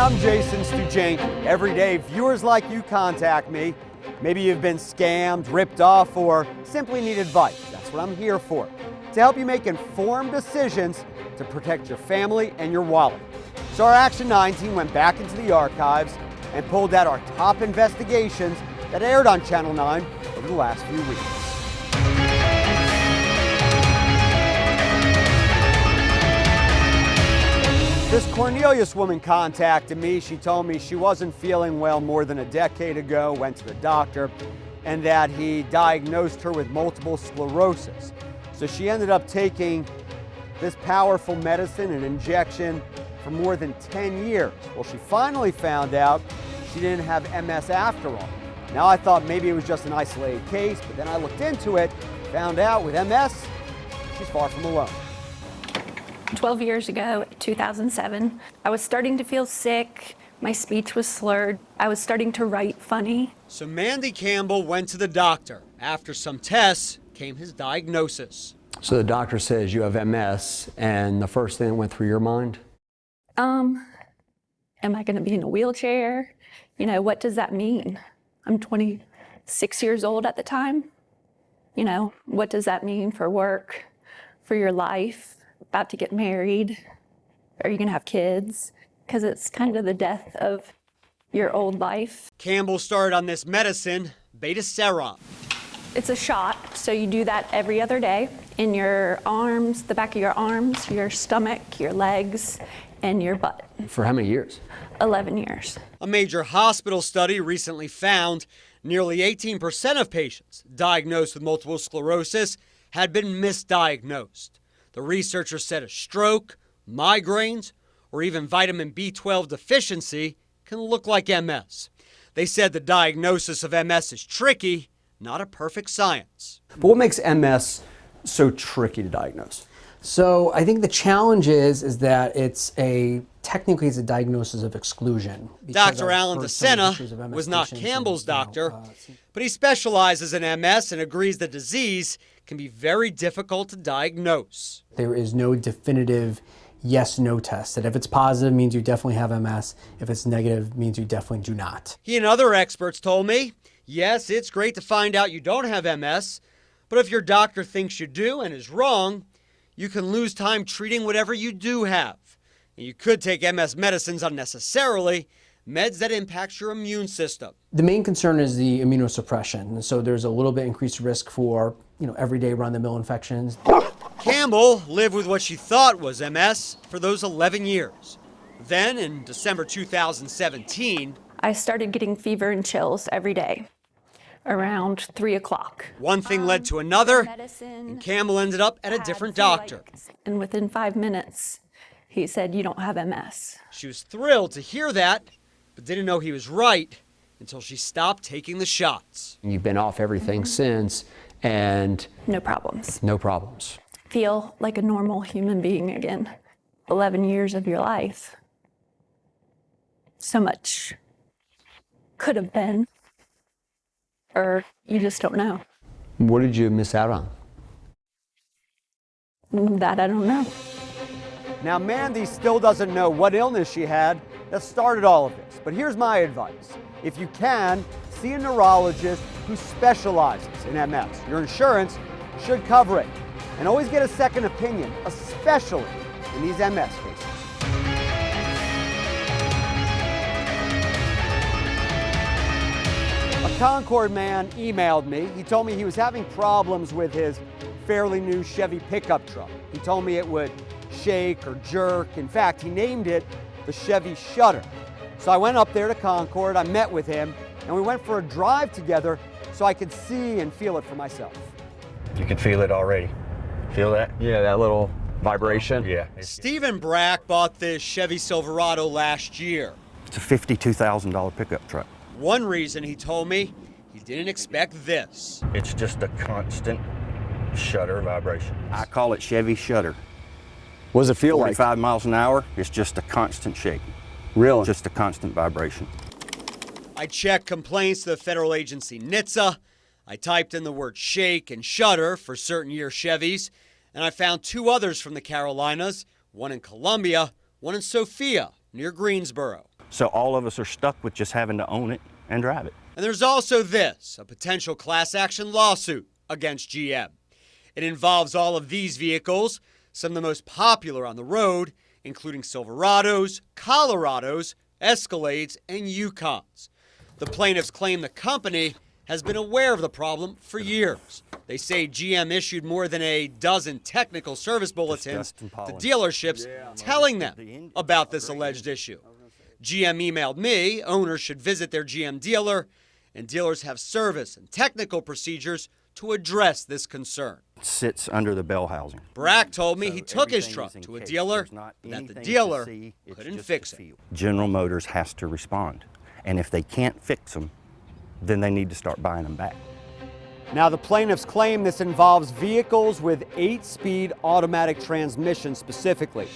I'm Jason Stujank. Every day, viewers like you contact me. Maybe you've been scammed, ripped off, or simply need advice. That's what I'm here for, to help you make informed decisions to protect your family and your wallet. So our Action 9 team went back into the archives and pulled out our top investigations that aired on Channel 9 over the last few weeks. This Cornelius woman contacted me. She told me she wasn't feeling well more than a decade ago, went to the doctor, and that he diagnosed her with multiple sclerosis. So she ended up taking this powerful medicine, an injection, for more than 10 years. Well, she finally found out she didn't have MS after all. Now I thought maybe it was just an isolated case, but then I looked into it, found out with MS, she's far from alone. 12 years ago, 2007, I was starting to feel sick. My speech was slurred. I was starting to write funny. So Mandy Campbell went to the doctor. After some tests came his diagnosis. So the doctor says you have MS, and the first thing that went through your mind? Am I gonna be in a wheelchair? You know, what does that mean? I'm 26 years old at the time. You know, what does that mean for work, for your life? About to get married? Are you gonna have kids? Because it's kind of the death of your old life. Campbell started on this medicine, Beta-Seron. It's a shot, so you do that every other day in your arms, the back of your arms, your stomach, your legs, and your butt. For how many years? 11 years. A major hospital study recently found nearly 18% of patients diagnosed with multiple sclerosis had been misdiagnosed. The researchers said a stroke, migraines, or even vitamin B12 deficiency can look like MS. They said the diagnosis of MS is tricky, not a perfect science. But what makes MS so tricky to diagnose? So I think the challenge is that technically it's a diagnosis of exclusion. Dr. Alan DeSena was not Campbell's doctor, but he specializes in MS and agrees the disease can be very difficult to diagnose. There is no definitive yes-no test, that if it's positive means you definitely have MS, if it's negative means you definitely do not. He and other experts told me, yes, it's great to find out you don't have MS, but if your doctor thinks you do and is wrong, you can lose time treating whatever you do have. And you could take MS medicines unnecessarily, meds that impact your immune system. The main concern is the immunosuppression. So there's a little bit increased risk for, everyday run-of-the-mill infections. Campbell lived with what she thought was MS for those 11 years. Then, in December 2017, I started getting fever and chills every day around 3 o'clock. One thing led to another, and Campbell ended up at a different doctor. And within 5 minutes, he said, "You don't have MS." She was thrilled to hear that, but didn't know he was right until she stopped taking the shots. You've been off everything since, and No problems. no problems. Feel like a normal human being again. 11 years of your life. So much could have been, or you just don't know. What did you miss out on? That I don't know. Now, Mandy still doesn't know what illness she had that started all of this. But here's my advice. If you can, see a neurologist who specializes in MS. Your insurance should cover it. And always get a second opinion, especially in these MS cases. A Concord man emailed me. He told me he was having problems with his fairly new Chevy pickup truck. He told me it would shake or jerk. In fact, he named it the Chevy Shutter. So I went up there to Concord, I met with him, and we went for a drive together so I could see and feel it for myself. You can feel it already. Feel that? Yeah, that little vibration. Yeah. Stephen Brack bought this Chevy Silverado last year. It's a $52,000 pickup truck. One reason, he told me, he didn't expect this. It's just a constant shutter vibration. I call it Chevy Shutter. What does it feel like? 45 miles an hour, it's just a constant shake. Really? Just a constant vibration. I checked complaints to the federal agency NHTSA. I typed in the word shake and shutter for certain year Chevys, and I found 2 others from the Carolinas, one in Columbia, one in Sophia, near Greensboro. So all of us are stuck with just having to own it and drive it. And there's also this, a potential class action lawsuit against GM. It involves all of these vehicles, some of the most popular on the road, including Silverados, Colorados, Escalades, and Yukons. The plaintiffs claim the company has been aware of the problem for years. They say GM issued more than a dozen technical service bulletins to dealerships telling them about this alleged issue. GM emailed me, owners should visit their GM dealer, and dealers have service and technical procedures to address this concern. It sits under the bell housing. Brack told me he took his everything truck is in to a case. dealer, There's not and that the anything to dealer see. It's couldn't just fix a it. feel. General Motors has to respond. And if they can't fix them, then they need to start buying them back. Now, the plaintiffs claim this involves vehicles with 8-speed automatic transmission specifically.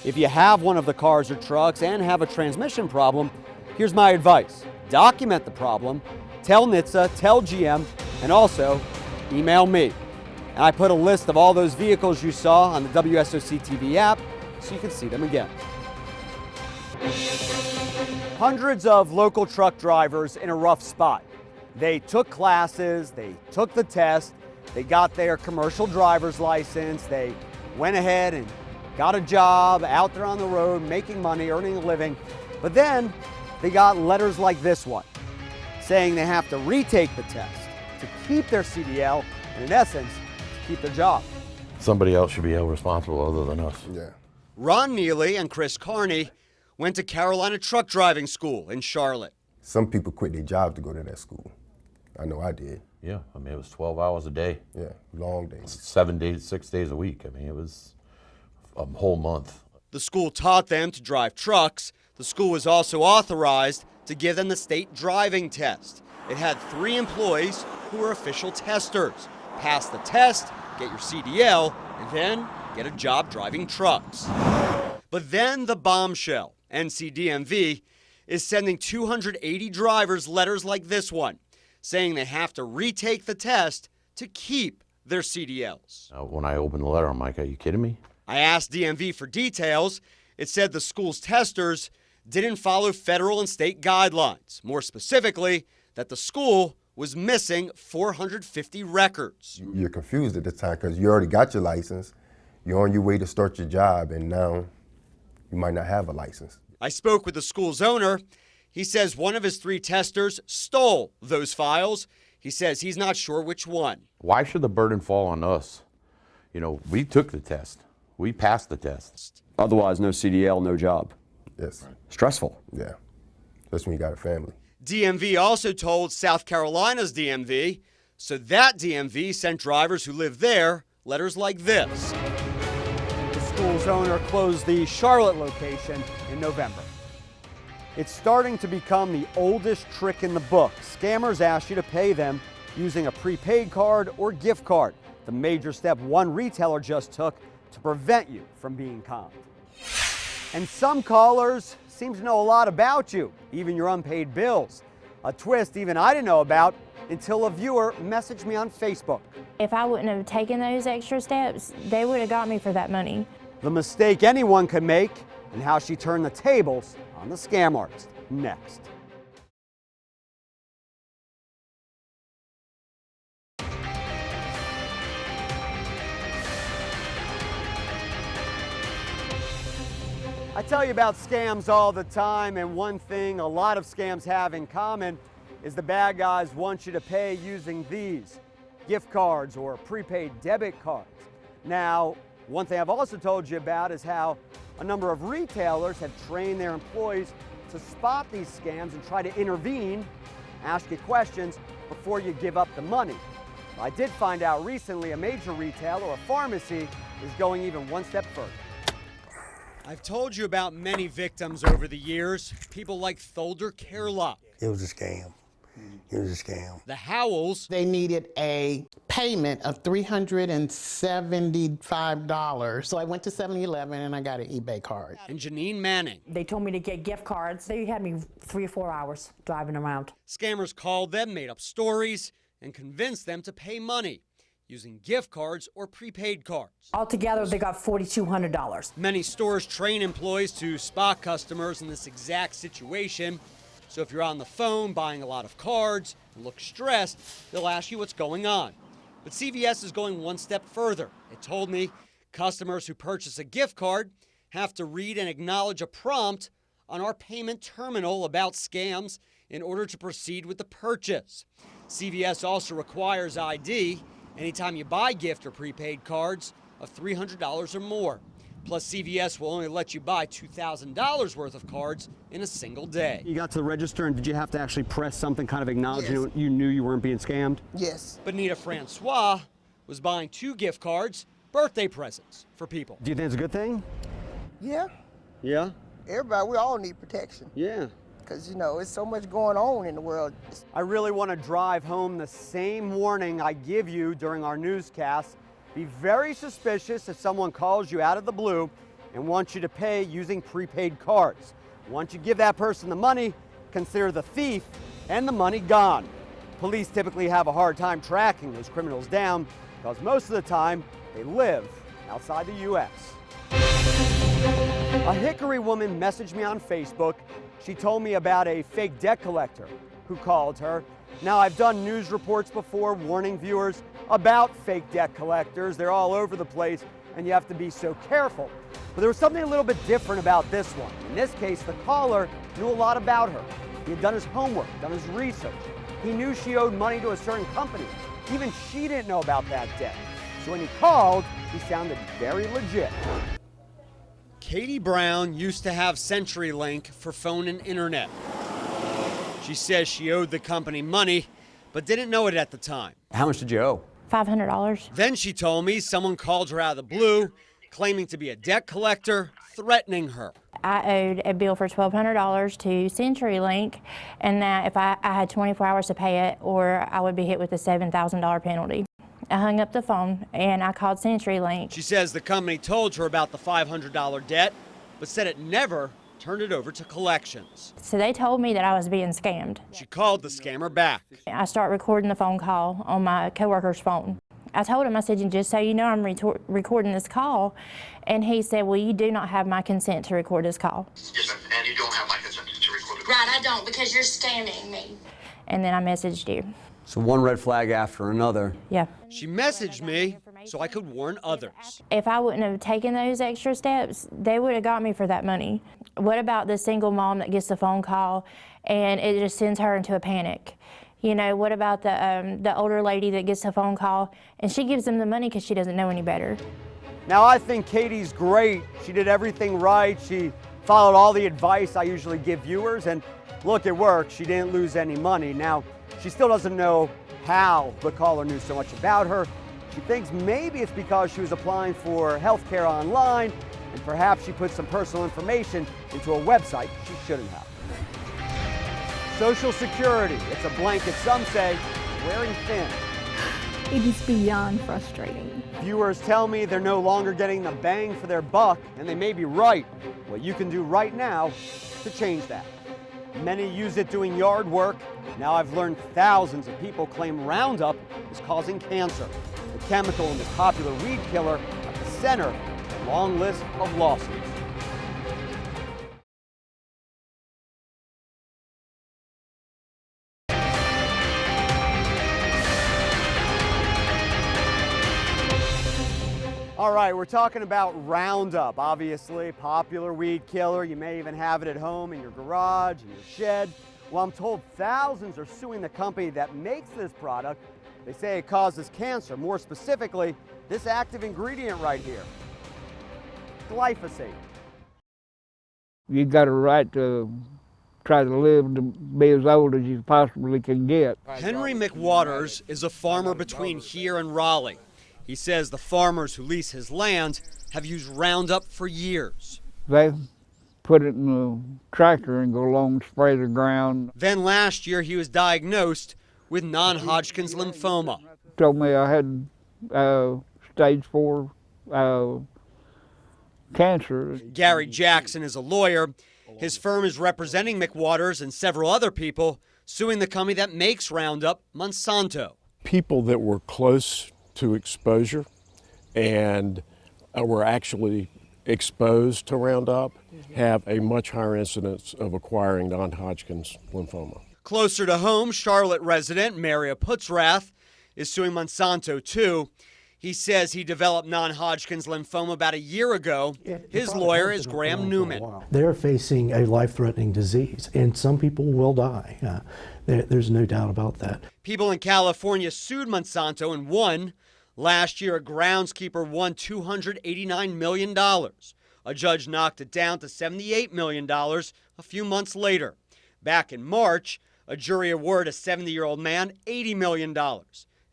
If you have one of the cars or trucks and have a transmission problem, here's my advice. Document the problem, tell NHTSA, tell GM, and also email me. And I put a list of all those vehicles you saw on the WSOC TV app so you can see them again. Hundreds of local truck drivers in a rough spot. They took classes, they took the test, they got their commercial driver's license, they went ahead and got a job out there on the road, making money, earning a living. But then they got letters like this one, saying they have to retake the test to keep their CDL and, in essence, to keep their job. Somebody else should be held responsible other than us. Yeah. Ron Neely and Chris Carney went to Carolina Truck Driving School in Charlotte. Some people quit their job to go to that school. I know I did. Yeah, I mean, it was 12 hours a day. Yeah, long days. 7 days, 6 days a week. I mean, it was a whole month. The school taught them to drive trucks. The school was also authorized to give them the state driving test. It had 3 employees who were official testers. Pass the test, get your CDL, and then get a job driving trucks. But then the bombshell, NCDMV, is sending 280 drivers letters like this one, saying they have to retake the test to keep their CDLs. When I opened the letter, I'm like, are you kidding me? I asked DMV for details. It said the school's testers didn't follow federal and state guidelines. More specifically, that the school was missing 450 records. You're confused at the time because you already got your license. You're on your way to start your job, and now you might not have a license. I spoke with the school's owner. He says one of his 3 testers stole those files. He says he's not sure which one. Why should the burden fall on us? You know, we took the test. We passed the test. Otherwise, no CDL, no job. Yes. Stressful. Yeah. That's when you got a family. DMV also told South Carolina's DMV, so that DMV sent drivers who live there letters like this. The school's owner closed the Charlotte location in November. It's starting to become the oldest trick in the book. Scammers ask you to pay them using a prepaid card or gift card, the major step one retailer just took to prevent you from being conned. And some callers seem to know a lot about you, even your unpaid bills. A twist even I didn't know about until a viewer messaged me on Facebook. If I wouldn't have taken those extra steps, they would have got me for that money. The mistake anyone could make and how she turned the tables on the scam artist. Next. I tell you about scams all the time, and one thing a lot of scams have in common is the bad guys want you to pay using these gift cards or prepaid debit cards. Now, one thing I've also told you about is how a number of retailers have trained their employees to spot these scams and try to intervene, ask you questions before you give up the money. I did find out recently a major retailer, a pharmacy, is going even one step further. I've told you about many victims over the years, people like Tholder Kerlock. It was a scam. It was a scam. The Howells. They needed a payment of $375. So I went to 7-Eleven and I got an eBay card. And Janine Manning. They told me to get gift cards. They had me 3 or 4 hours driving around. Scammers called them, made up stories, and convinced them to pay money. using gift cards or prepaid cards. Altogether, they got $4,200. Many stores train employees to spot customers in this exact situation. So if you're on the phone buying a lot of cards and look stressed, they'll ask you what's going on. But CVS is going one step further. It told me customers who purchase a gift card have to read and acknowledge a prompt on our payment terminal about scams in order to proceed with the purchase. CVS also requires ID anytime you buy gift or prepaid cards of $300 or more. Plus, CVS will only let you buy $2,000 worth of cards in a single day. You got to the register, and did you have to actually press something kind of acknowledging you knew you weren't being scammed? Yes. But Nita Francois was buying 2 gift cards, birthday presents for people. Do you think it's a good thing? Yeah. Yeah? Everybody, we all need protection. Yeah. Because, you know, it's so much going on in the world. I really want to drive home the same warning I give you during our newscast. Be very suspicious if someone calls you out of the blue and wants you to pay using prepaid cards. Once you give that person the money, consider the thief and the money gone. Police typically have a hard time tracking those criminals down because most of the time they live outside the U.S. A Hickory woman messaged me on Facebook. She told me about a fake debt collector who called her. Now, I've done news reports before warning viewers about fake debt collectors. They're all over the place, and you have to be so careful. But there was something a little bit different about this one. In this case, the caller knew a lot about her. He had done his homework, done his research. He knew she owed money to a certain company. Even she didn't know about that debt. So when he called, he sounded very legit. Katie Brown used to have CenturyLink for phone and internet. She says she owed the company money, but didn't know it at the time. How much did you owe? $500. Then she told me someone called her out of the blue, claiming to be a debt collector, threatening her. I owed a bill for $1,200 to CenturyLink, and that if I had 24 hours to pay it, or I would be hit with a $7,000 penalty. I hung up the phone and I called CenturyLink. She says the company told her about the $500 debt, but said it never turned it over to collections. So they told me that I was being scammed. She called the scammer back. I start recording the phone call on my coworker's phone. I told him, I said, just so you know, I'm recording this call. And he said, well, you do not have my consent to record this call. Yes, and you don't have my consent to record it. Right, I don't, because you're scamming me. And then I messaged you. So one red flag after another. Yeah. She messaged me so I could warn others. If I wouldn't have taken those extra steps, they would have got me for that money. What about the single mom that gets the phone call and it just sends her into a panic? You know, what about the older lady that gets the phone call and she gives them the money because she doesn't know any better? Now, I think Katie's great. She did everything right. She followed all the advice I usually give viewers, and look, it worked. She didn't lose any money. Now, she still doesn't know how the caller knew so much about her. She thinks maybe it's because she was applying for health care online, and perhaps she put some personal information into a website she shouldn't have. Social Security, it's a blanket some say wearing thin. It is beyond frustrating. Viewers tell me they're no longer getting the bang for their buck, and they may be right. What you can do right now to change that. Many use it doing yard work. Now I've learned thousands of people claim Roundup is causing cancer. The chemical in this popular weed killer at the center of a long list of lawsuits. All right, we're talking about Roundup, obviously, popular weed killer. You may even have it at home, in your garage, in your shed. Well, I'm told thousands are suing the company that makes this product. They say it causes cancer. More specifically, this active ingredient right here, glyphosate. You got a right to try to live to be as old as you possibly can get. Henry McWaters is a farmer between here and Raleigh. He says the farmers who lease his land have used Roundup for years. They put it in the tractor and go along and spray the ground. Then last year he was diagnosed with non-Hodgkin's lymphoma. Told me I had stage 4 cancer. Gary Jackson is a lawyer. His firm is representing McWaters and several other people suing the company that makes Roundup, Monsanto. People that were close to exposure and were actually exposed to Roundup have a much higher incidence of acquiring non-Hodgkin's lymphoma. Closer to home, Charlotte resident Maria Putzrath is suing Monsanto too. He says he developed non-Hodgkin's lymphoma about a year ago. His lawyer is Graham Newman. They're facing a life-threatening disease, and some people will die. There's no doubt about that. People in California sued Monsanto and won. Last year, a groundskeeper won $289 million. A judge knocked it down to $78 million a few months later. Back in March, a jury awarded a 70-year-old man $80 million.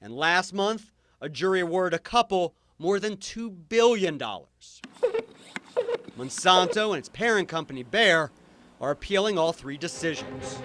And last month, a jury awarded a couple more than $2 billion. Monsanto and its parent company, Bayer, are appealing all three decisions.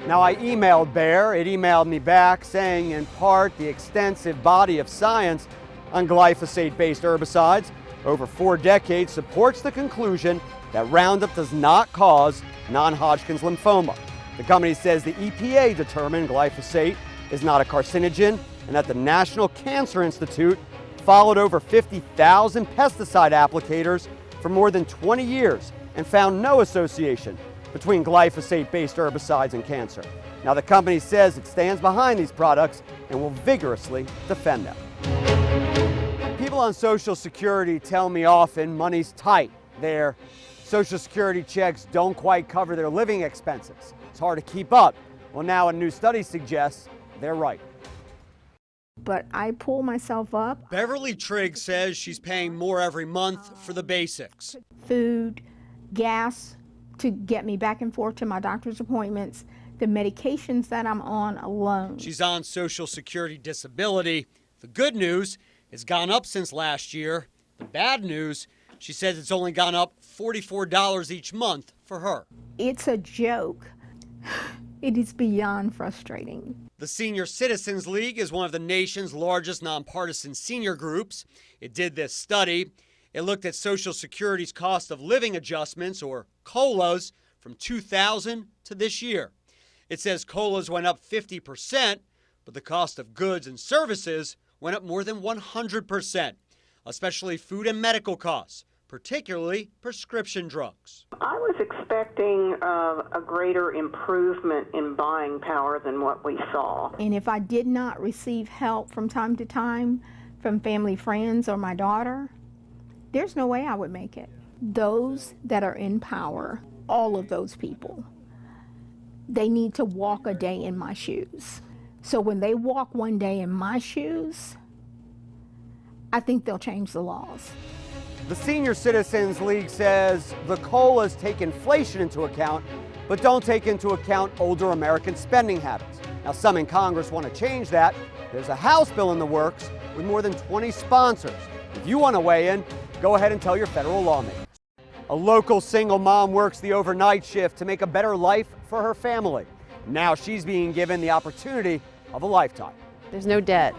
Now, I emailed Bayer. It emailed me back saying, in part, the extensive body of science on glyphosate-based herbicides over 4 decades supports the conclusion that Roundup does not cause non-Hodgkin's lymphoma. The company says the EPA determined glyphosate is not a carcinogen and that the National Cancer Institute followed over 50,000 pesticide applicators for more than 20 years and found no association between glyphosate-based herbicides and cancer. Now, the company says it stands behind these products and will vigorously defend them. People on Social Security tell me often money's tight. Their Social Security checks don't quite cover their living expenses. It's hard to keep up. Well, now a new study suggests they're right. But I pull myself up. Beverly Trigg says she's paying more every month for the basics. Food, gas to get me back and forth to my doctor's appointments, the medications that I'm on alone. She's on Social Security disability. The good news, it's gone up since last year. The bad news, she says it's only gone up $44 each month for her. It's a joke. It is beyond frustrating. The Senior Citizens League is one of the nation's largest nonpartisan senior groups. It did this study. It looked at Social Security's cost of living adjustments, or COLAs, from 2000 to this year. It says COLAs went up 50%, but the cost of goods and services went up more than 100%, especially food and medical costs, particularly prescription drugs. I was expecting a greater improvement in buying power than what we saw. And if I did not receive help from time to time from family, friends, or my daughter, there's no way I would make it. Those that are in power, all of those people, they need to walk a day in my shoes. So when they walk one day in my shoes, I think they'll change the laws. The Senior Citizens League says the COLAs take inflation into account, but don't take into account older American spending habits. Now, some in Congress want to change that. There's a House bill in the works with more than 20 sponsors. If you want to weigh in, go ahead and tell your federal lawmakers. A local single mom works the overnight shift to make a better life for her family. Now she's being given the opportunity of a lifetime. There's no debt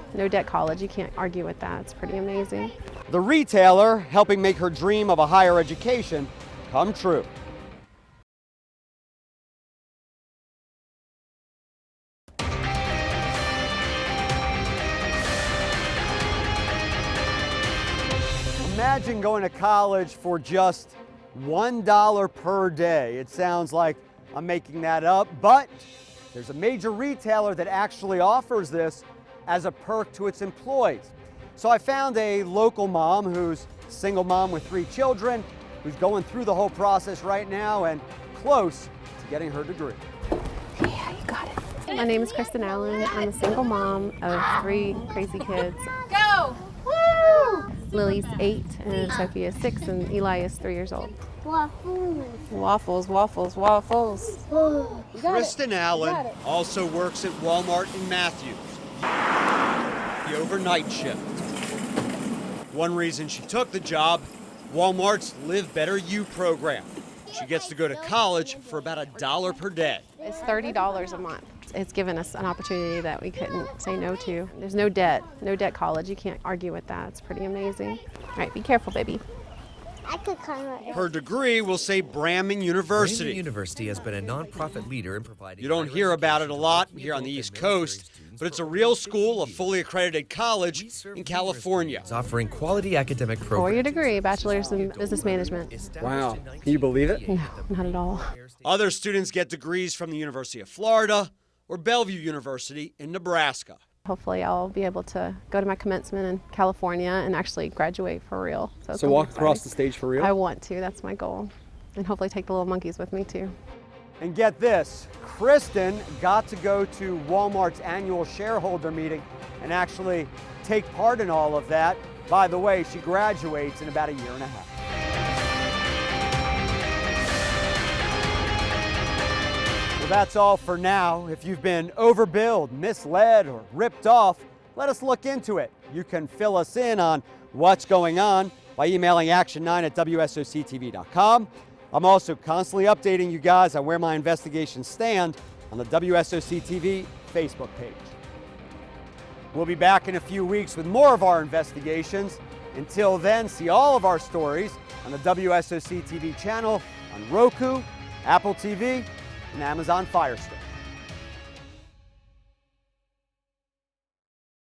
college. You can't argue with that. It's pretty amazing. The retailer helping make her dream of a higher education come true. Imagine going to college for just $1 per day. It sounds like I'm making that up, but there's a major retailer that actually offers this as a perk to its employees. So I found a local mom who's a single mom with 3 children, who's going through the whole process right now and close to getting her degree. Yeah, you got it. My name is Kristen Allen. I'm a single mom of 3 crazy kids. Go! Woo! Lily's 8 and Sophia is 6 and Eli is 3 years old. Waffles. Waffles, waffles, waffles. Kristen Allen also works at Walmart in Matthews, the overnight shift. One reason she took the job, Walmart's Live Better You program. She gets to go to college for about $1 per day. It's $30 a month. It's given us an opportunity that we couldn't say no to. There's no debt college. You can't argue with that. It's pretty amazing. All right, be careful, baby. I could climb up. Her degree will say Braman University. Braman University has been a nonprofit leader in providing. You don't hear about it a lot here on the East Coast, but it's a real school, a fully accredited college in California. It's offering quality academic programs. 4-year degree, bachelor's in business management. Wow, can you believe it? No, not at all. Other students get degrees from the University of Florida or Bellevue University in Nebraska. Hopefully I'll be able to go to my commencement in California and actually graduate for real. So walk across the stage for real? I want to, that's my goal. And hopefully take the little monkeys with me too. And get this, Kristen got to go to Walmart's annual shareholder meeting and actually take part in all of that. By the way, she graduates in about a year and a half. Well, that's all for now. If you've been overbilled, misled, or ripped off, let us look into it. You can fill us in on what's going on by emailing action9@WSOCTV.com. I'm also constantly updating you guys on where my investigations stand on the WSOC TV Facebook page. We'll be back in a few weeks with more of our investigations. Until then, see all of our stories on the WSOC TV channel on Roku, Apple TV, and Amazon Fire Stick.